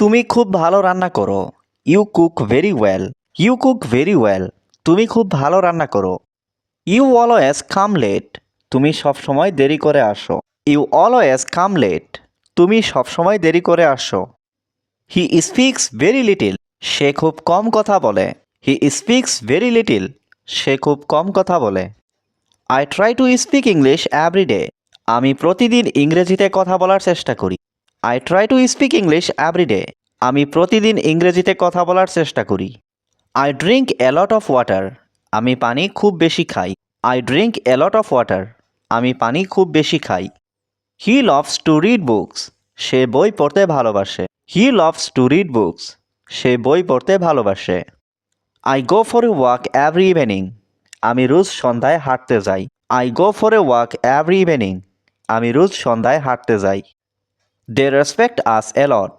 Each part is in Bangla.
তুমি খুব ভালো রান্না করো। You cook very well. You cook very well. তুমি খুব ভালো রান্না করো। You always come late. তুমি সবসময় দেরি করে আসো। You always come late. তুমি সবসময় দেরি করে আসো। He speaks very little. সে খুব কম কথা বলে। He speaks very little. সে খুব কম কথা বলে। I try to speak English every day. আমি প্রতিদিন ইংরেজিতে কথা বলার চেষ্টা করি। I try to speak English every day. আমি প্রতিদিন ইংরেজিতে কথা বলার চেষ্টা করি। I drink a lot of water. আমি পানি খুব বেশি খাই। I drink a lot of water. আমি পানি খুব বেশি খাই। হি লভস টু রিড বুকস। সে বই পড়তে ভালোবাসে। হি লভস টু রিড বুকস। সে বই পড়তে ভালোবাসে। I go for a walk every evening. আমি রোজ সন্ধ্যায় হাঁটতে যাই। I go for a walk every evening. আমি রোজ সন্ধ্যায় হাঁটতে যাই। They respect us a lot.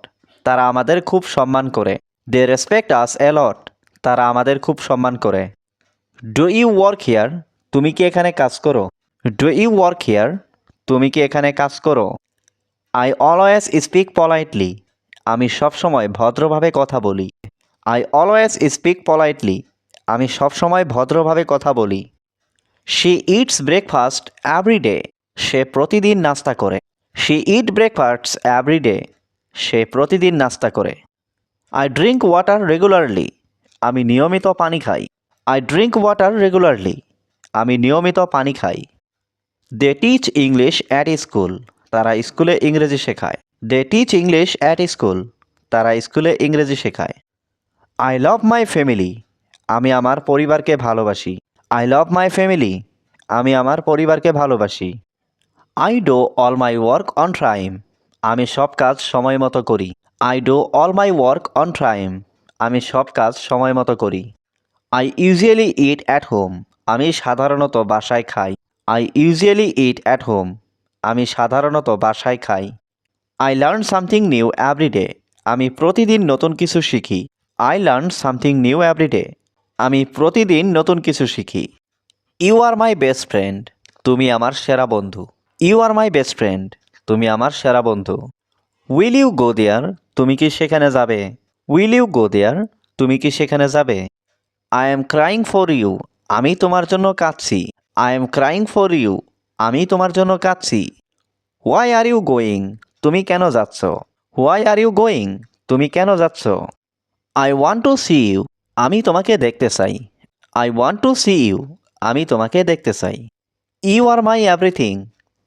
তারা আমাদের খুব সম্মান করে। They respect us a lot. তারা আমাদের খুব সম্মান করে। Do you work here. তুমি কি এখানে কাজ করো? Do you work here. তুমি কি এখানে কাজ করো? I always speak politely. আমি সবসময় ভদ্রভাবে কথা বলি। I always speak politely. আমি সবসময় ভদ্রভাবে কথা বলি। She eats breakfast every day. সে প্রতিদিন নাস্তা করে। She eat breakfast every day. সে প্রতিদিন নাস্তা করে। I drink water regularly. আমি নিয়মিত পানি খাই। I drink water regularly. আমি নিয়মিত পানি খাই। They teach English at school. তারা স্কুলে ইংরেজি শেখায়। They teach English at school. তারা স্কুলে ইংরেজি শেখায়। I love my family. আমি আমার পরিবারকে ভালোবাসি। I love my family. আমি আমার পরিবারকে ভালোবাসি। I do all my work on time. আমি সব কাজ সময় মতো করি। I do all my work on time. আমি সব কাজ সময় মতো করি। I usually eat at home. আমি সাধারণত বাসায় খাই। I usually eat at home. আমি সাধারণত বাসায় খাই। I learn something new every day. আমি প্রতিদিন নতুন কিছু শিখি। I learn something new every day. আমি প্রতিদিন নতুন কিছু শিখি। You are my best friend. তুমি আমার সেরা বন্ধু। You are my best friend. তুমি আমার সেরা বন্ধু। Will you go there. তুমি কি সেখানে যাবে? Will you go there. তুমি কি সেখানে যাবে? I am crying for you. আমি তোমার জন্য কাঁদছি। I am crying for you. আমি তোমার জন্য কাঁদছি। Why are you going. তুমি কেন যাচ্ছ? Why are you going. তুমি কেন যাচ্ছ? I want to see you. আমি তোমাকে দেখতে চাই। I want to see you. আমি তোমাকে দেখতে চাই। You are my everything.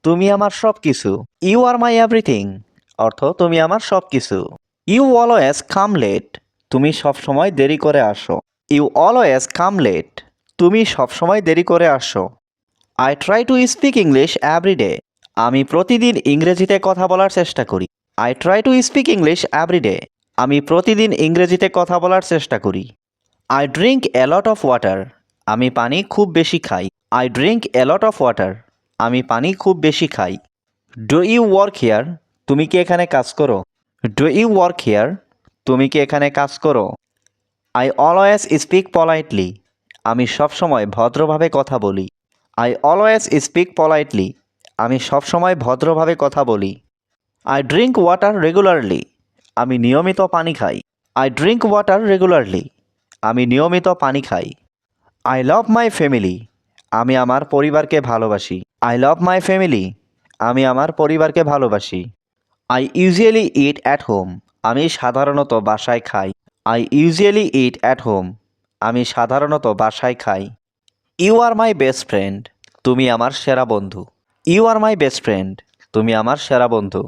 তুমি আমার সব কিছু। ইউ আর মাই এভরিথিং অর্থ তুমি আমার সব কিছু। You always come late. তুমি সবসময় দেরি করে আসো। You always come late. তুমি সবসময় দেরি করে আসো। I try to speak English every day. আমি প্রতিদিন ইংরেজিতে কথা বলার চেষ্টা করি। I try to speak English every day. আমি প্রতিদিন ইংরেজিতে কথা বলার চেষ্টা করি। I drink a lot of water. আমি পানি খুব বেশি খাই। I drink a lot of water. আমি পানি খুব বেশি খাই। Do you work here. তুমি কি এখানে কাজ করো? Do you work here. তুমি কি এখানে কাজ করো? I always speak politely. আমি সবসময় ভদ্রভাবে কথা বলি। I always speak politely. আমি সবসময় ভদ্রভাবে কথা বলি। I drink water regularly. আমি নিয়মিত পানি খাই। I drink water regularly. আমি নিয়মিত পানি খাই। I love my family. আমি আমার পরিবারকে ভালোবাসি। I love my family. আমি আমার পরিবারকে ভালোবাসি। I usually eat at home. আমি সাধারণত বাসায় খাই। I usually eat at home. আমি সাধারণত বাসায় খাই। You are my best friend. তুমি আমার সেরা বন্ধু। You are my best friend. তুমি আমার সেরা বন্ধু।